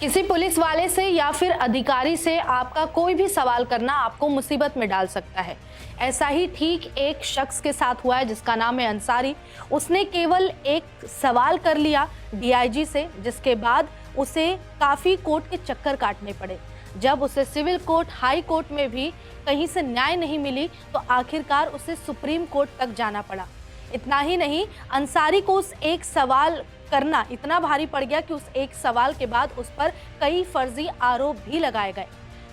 किसी पुलिस वाले से या फिर अधिकारी से आपका कोई भी सवाल करना आपको मुसीबत में डाल सकता है। ऐसा ही ठीक एक शख्स के साथ हुआ है जिसका नाम है अंसारी। उसने केवल एक सवाल कर लिया डीआईजी से, जिसके बाद उसे काफी कोर्ट के चक्कर काटने पड़े। जब उसे सिविल कोर्ट, हाई कोर्ट में भी कहीं से न्याय नहीं मिली तो आखिरकार उसे सुप्रीम कोर्ट तक जाना पड़ा। इतना ही नहीं, अंसारी को उस एक सवाल करना इतना भारी पड़ गया कि उस एक सवाल के बाद उस पर कई फर्जी आरोप भी लगाए गए।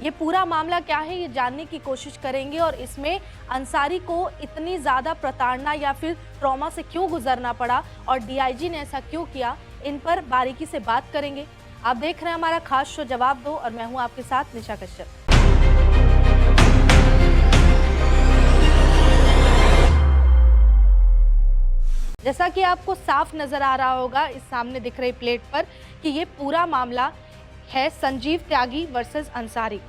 ये पूरा मामला क्या है ये जानने की कोशिश करेंगे और इसमें अंसारी को इतनी ज़्यादा प्रताड़ना या फिर ट्रॉमा से क्यों गुजरना पड़ा और डीआईजी ने ऐसा क्यों किया, इन पर बारीकी से बात करेंगे। आप देख रहे हैं हमारा खास शो जवाब दो और मैं हूँ आपके साथ निशा कश्यप। जैसा कि आपको साफ नजर आ रहा होगा इस सामने दिख रही प्लेट पर कि ये पूरा मामला है संजीव त्यागी वर्सेस अंसारी।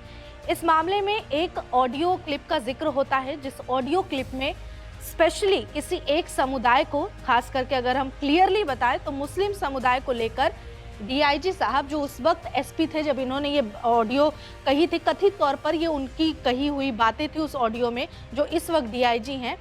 इस मामले में एक ऑडियो क्लिप का जिक्र होता है, जिस ऑडियो क्लिप में स्पेशली किसी एक समुदाय को, खास करके अगर हम क्लियरली बताएं तो मुस्लिम समुदाय को लेकर डीआईजी साहब, जो उस वक्त एसपी थे जब इन्होंने ये ऑडियो कही थी, कथित तौर पर ये उनकी कही हुई बातें थी उस ऑडियो में, जो इस वक्त डीआईजी हैं।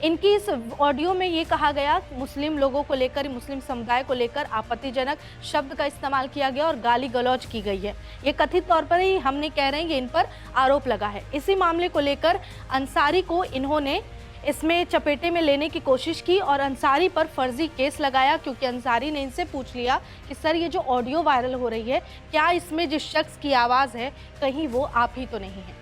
इनकी इस ऑडियो में ये कहा गया मुस्लिम लोगों को लेकर, मुस्लिम समुदाय को लेकर आपत्तिजनक शब्द का इस्तेमाल किया गया और गाली गलौज की गई है। ये कथित तौर पर ही हमने कह रहे हैं कि इन पर आरोप लगा है। इसी मामले को लेकर अंसारी को इन्होंने इसमें चपेटे में लेने की कोशिश की और अंसारी पर फर्जी केस लगाया, क्योंकि अंसारी ने इनसे पूछ लिया कि सर ये जो ऑडियो वायरल हो रही है, क्या इसमें जिस शख्स की आवाज़ है कहीं वो आप ही तो नहीं है।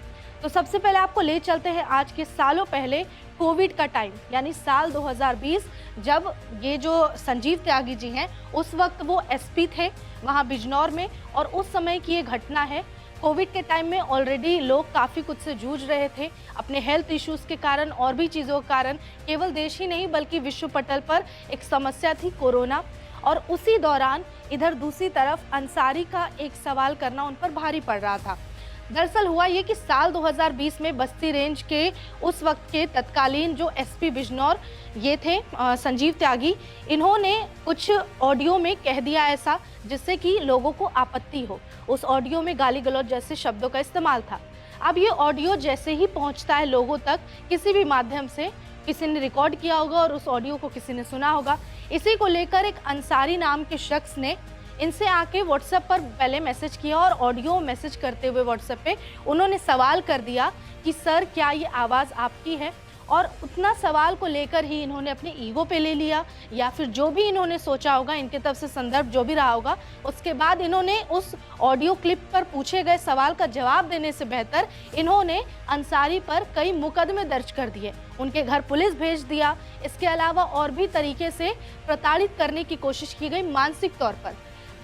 तो सबसे पहले आपको ले चलते हैं आज के सालों पहले कोविड का टाइम, यानी साल 2020, जब ये जो संजीव त्यागी जी हैं उस वक्त वो एसपी थे वहाँ बिजनौर में, और उस समय की ये घटना है। कोविड के टाइम में ऑलरेडी लोग काफ़ी कुछ से जूझ रहे थे अपने हेल्थ इश्यूज़ के कारण और भी चीज़ों के कारण। केवल देश ही नहीं बल्कि विश्व पटल पर एक समस्या थी कोरोना, और उसी दौरान इधर दूसरी तरफ अंसारी का एक सवाल करना उन पर भारी पड़ रहा था। दरअसल हुआ ये कि साल 2020 में बस्ती रेंज के उस वक्त के तत्कालीन जो एसपी बिजनौर ये थे संजीव त्यागी, इन्होंने कुछ ऑडियो में कह दिया ऐसा जिससे कि लोगों को आपत्ति हो। उस ऑडियो में गाली गलौज जैसे शब्दों का इस्तेमाल था। अब ये ऑडियो जैसे ही पहुंचता है लोगों तक किसी भी माध्यम से, किसी ने रिकॉर्ड किया होगा और उस ऑडियो को किसी ने सुना होगा, इसी को लेकर एक अंसारी नाम के शख्स ने इनसे आके व्हाट्सएप पर पहले मैसेज किया और ऑडियो मैसेज करते हुए व्हाट्सएप पे उन्होंने सवाल कर दिया कि सर क्या ये आवाज़ आपकी है, और उतना सवाल को लेकर ही इन्होंने अपने ईगो पे ले लिया या फिर जो भी इन्होंने सोचा होगा, इनके तरफ से संदर्भ जो भी रहा होगा, उसके बाद इन्होंने उस ऑडियो क्लिप पर पूछे गए सवाल का जवाब देने से बेहतर इन्होंने अंसारी पर कई मुकदमे दर्ज कर दिए, उनके घर पुलिस भेज दिया। इसके अलावा और भी तरीके से प्रताड़ित करने की कोशिश की गई मानसिक तौर पर।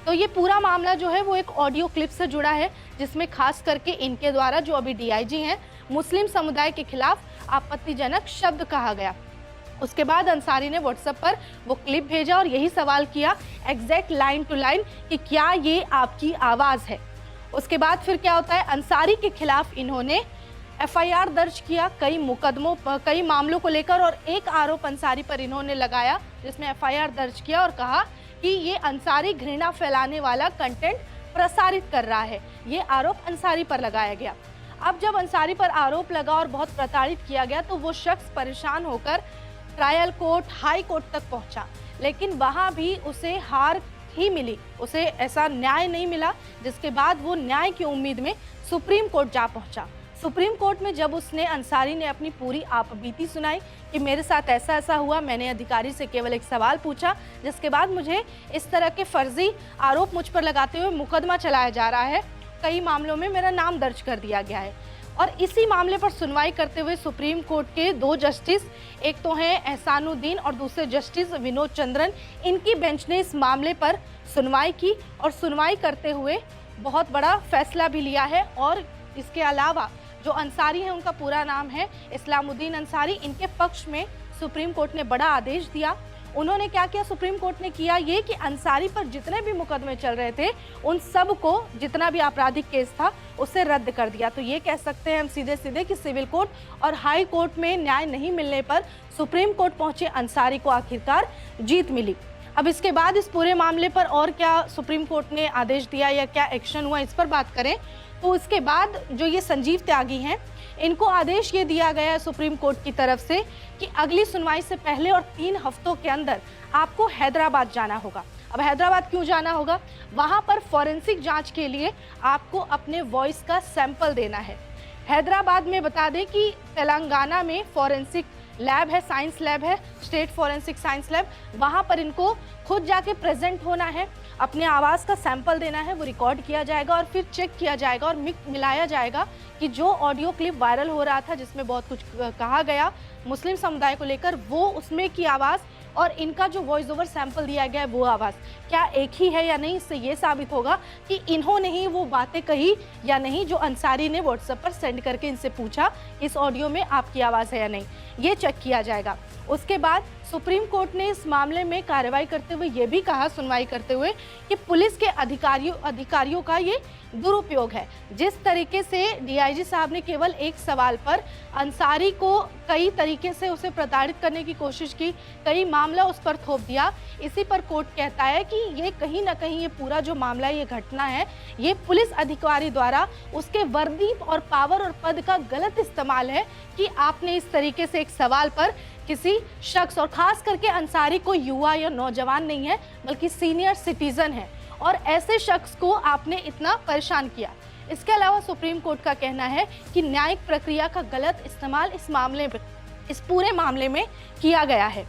तो ये पूरा मामला जो है वो एक ऑडियो क्लिप से जुड़ा है, जिसमें खास करके इनके द्वारा, जो अभी डीआईजी हैं, मुस्लिम समुदाय के खिलाफ आपत्तिजनक शब्द कहा गया। उसके बाद अंसारी ने व्हाट्सएप पर वो क्लिप भेजा और यही सवाल किया एग्जैक्ट लाइन टू लाइन कि क्या ये आपकी आवाज़ है। उसके बाद फिर क्या होता है, अंसारी के खिलाफ इन्होंने एफआईआर दर्ज किया कई मुकदमों पर, कई मामलों को लेकर, और एक आरोप अंसारी पर इन्होंने लगाया जिसमें एफआईआर दर्ज किया और कहा कि ये अंसारी घृणा फैलाने वाला कंटेंट प्रसारित कर रहा है। ये आरोप अंसारी पर लगाया गया। अब जब अंसारी पर आरोप लगा और बहुत प्रताड़ित किया गया तो वो शख्स परेशान होकर ट्रायल कोर्ट, हाई कोर्ट तक पहुंचा, लेकिन वहां भी उसे हार ही मिली, उसे ऐसा न्याय नहीं मिला, जिसके बाद वो न्याय की उम्मीद में सुप्रीम कोर्ट जा पहुंचा। सुप्रीम कोर्ट में जब उसने, अंसारी ने अपनी पूरी आपबीती सुनाई कि मेरे साथ ऐसा ऐसा हुआ, मैंने अधिकारी से केवल एक सवाल पूछा, जिसके बाद मुझे इस तरह के फर्जी आरोप मुझ पर लगाते हुए मुकदमा चलाया जा रहा है, कई मामलों में मेरा नाम दर्ज कर दिया गया है। और इसी मामले पर सुनवाई करते हुए सुप्रीम कोर्ट के दो जस्टिस, एक तो हैं एहसानुद्दीन और दूसरे जस्टिस विनोद चंद्रन, इनकी बेंच ने इस मामले पर सुनवाई की और सुनवाई करते हुए बहुत बड़ा फैसला भी लिया है। और इसके अलावा जो अंसारी हैं, उनका पूरा नाम है इस्लामुद्दीन अंसारी, इनके पक्ष में सुप्रीम कोर्ट ने बड़ा आदेश दिया। उन्होंने क्या किया, सुप्रीम कोर्ट ने किया ये कि अंसारी पर जितने भी मुकदमे चल रहे थे उन सब को, जितना भी आपराधिक केस था, उसे रद्द कर दिया। तो ये कह सकते हैं हम सीधे सीधे कि सिविल कोर्ट और हाई कोर्ट में न्याय नहीं मिलने पर सुप्रीम कोर्ट पहुंचे अंसारी को आखिरकार जीत मिली। अब इसके बाद इस पूरे मामले पर और क्या सुप्रीम कोर्ट ने आदेश दिया या क्या एक्शन हुआ, इस पर बात करें तो इसके बाद जो ये संजीव त्यागी हैं, इनको आदेश ये दिया गया है सुप्रीम कोर्ट की तरफ से कि अगली सुनवाई से पहले और 3 हफ्तों के अंदर आपको हैदराबाद जाना होगा। अब हैदराबाद क्यों जाना होगा? वहाँ पर फॉरेंसिक जांच के लिए आपको अपने वॉइस का सैंपल देना है। हैदराबाद में बता दें कि तेलंगाना में फॉरेंसिक लैब है, साइंस लैब है, स्टेट फॉरेंसिक साइंस लैब, वहाँ पर इनको खुद जाके प्रेजेंट होना है, अपने आवाज़ का सैंपल देना है, वो रिकॉर्ड किया जाएगा और फिर चेक किया जाएगा और मिलाया जाएगा कि जो ऑडियो क्लिप वायरल हो रहा था जिसमें बहुत कुछ कहा गया मुस्लिम समुदाय को लेकर, वो उसमें की आवाज़ और इनका जो वॉइस ओवर सैंपल दिया गया है वो आवाज़ क्या एक ही है या नहीं। इससे ये साबित होगा कि इन्होंने ही वो बातें कही या नहीं जो अंसारी ने व्हाट्सएप पर सेंड करके इनसे पूछा इस ऑडियो में आपकी आवाज़ है या नहीं, ये चेक किया जाएगा। उसके बाद सुप्रीम कोर्ट ने इस मामले में कार्रवाई करते हुए ये भी कहा, सुनवाई करते हुए, कि पुलिस के अधिकारियों का ये दुरुपयोग है। जिस तरीके से डीआईजी साहब ने केवल एक सवाल पर अंसारी को कई तरीके से उसे प्रताड़ित करने की कोशिश की, कई मामला उस पर थोप दिया, इसी पर कोर्ट कहता है कि ये कहीं ना कहीं ये पूरा जो मामला, ये घटना है, ये पुलिस अधिकारी द्वारा उसके वर्दी और पावर और पद का गलत इस्तेमाल है कि आपने इस तरीके से एक सवाल पर किसी शख्स, और खास करके अंसारी को युवा या नौजवान नहीं है बल्कि सीनियर सिटीजन है, और ऐसे शख्स को आपने इतना परेशान किया। इसके अलावा सुप्रीम कोर्ट का कहना है कि न्यायिक प्रक्रिया का गलत इस्तेमाल इस मामले में, इस पूरे मामले में किया गया है।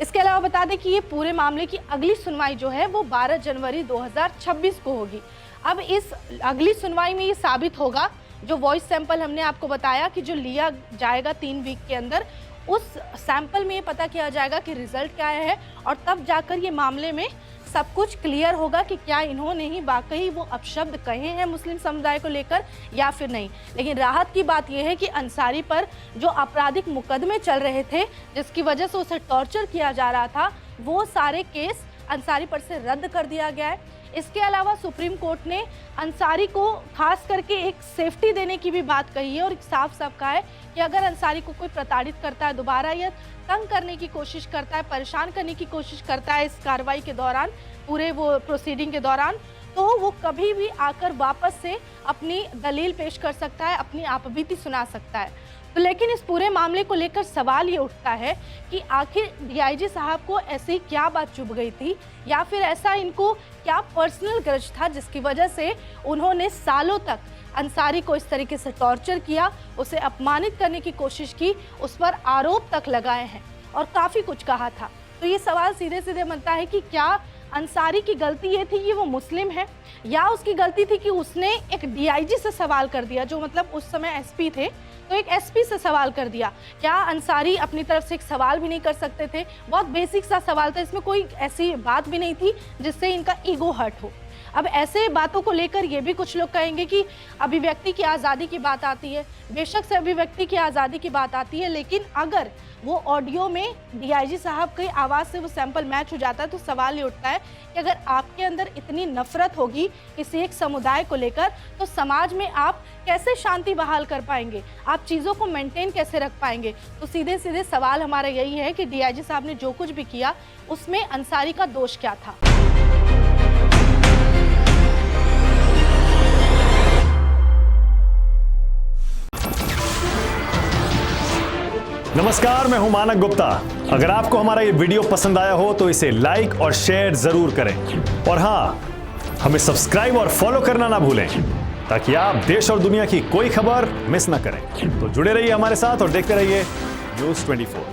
इसके अलावा बता दें कि ये पूरे मामले की अगली सुनवाई जो है वो 12 जनवरी 2026 को होगी। अब इस अगली सुनवाई में ये साबित होगा, जो वॉइस सैंपल हमने आपको बताया कि जो लिया जाएगा 3 वीक के अंदर, उस सैंपल में ये पता किया जाएगा कि रिजल्ट क्या है, और तब जाकर ये मामले में सब कुछ क्लियर होगा कि क्या इन्होंने ही वाकई वो अपशब्द कहे हैं मुस्लिम समुदाय को लेकर या फिर नहीं। लेकिन राहत की बात यह है कि अंसारी पर जो आपराधिक मुकदमे चल रहे थे, जिसकी वजह से उसे टॉर्चर किया जा रहा था, वो सारे केस अंसारी पर से रद्द कर दिया गया है। इसके अलावा सुप्रीम कोर्ट ने अंसारी को खास करके एक सेफ्टी देने की भी बात कही है और साफ साफ कहा है कि अगर अंसारी को कोई प्रताड़ित करता है दोबारा, या तंग करने की कोशिश करता है, परेशान करने की कोशिश करता है इस कार्रवाई के दौरान, पूरे वो प्रोसीडिंग के दौरान, तो वो कभी भी आकर वापस से अपनी दलील पेश कर सकता है, अपनी आपबीती सुना सकता है। तो लेकिन इस पूरे मामले को लेकर सवाल ये उठता है कि आखिर डीआईजी साहब को ऐसी क्या बात चुभ गई थी, या फिर ऐसा इनको क्या पर्सनल ग्रज था जिसकी वजह से उन्होंने सालों तक अंसारी को इस तरीके से टॉर्चर किया, उसे अपमानित करने की कोशिश की, उस पर आरोप तक लगाए हैं और काफ़ी कुछ कहा था। तो ये सवाल सीधे सीधे बनता है कि क्या अंसारी की गलती ये थी कि वो मुस्लिम है, या उसकी गलती थी कि उसने एक डीआईजी से सवाल कर दिया, जो मतलब उस समय एसपी थे, तो एक एसपी से सवाल कर दिया। क्या अंसारी अपनी तरफ से एक सवाल भी नहीं कर सकते थे? बहुत बेसिक सा सवाल था, इसमें कोई ऐसी बात भी नहीं थी जिससे इनका ईगो हर्ट हो। अब ऐसे बातों को लेकर ये भी कुछ लोग कहेंगे कि अभिव्यक्ति की आज़ादी की बात आती है, बेशक से अभिव्यक्ति की आज़ादी की बात आती है, लेकिन अगर वो ऑडियो में डीआईजी साहब की आवाज़ से वो सैंपल मैच हो जाता है तो सवाल ये उठता है कि अगर आपके अंदर इतनी नफरत होगी किसी एक समुदाय को लेकर, तो समाज में आप कैसे शांति बहाल कर पाएंगे, आप चीज़ों को मेंटेन कैसे रख पाएंगे? तो सीधे सीधे सवाल हमारा यही है कि डीआईजी साहब ने जो कुछ भी किया उसमें अंसारी का दोष क्या था। नमस्कार, मैं हूं मानक गुप्ता। अगर आपको हमारा ये वीडियो पसंद आया हो तो इसे लाइक और शेयर जरूर करें, और हाँ, हमें सब्सक्राइब और फॉलो करना ना भूलें ताकि आप देश और दुनिया की कोई खबर मिस ना करें। तो जुड़े रहिए हमारे साथ और देखते रहिए News 24।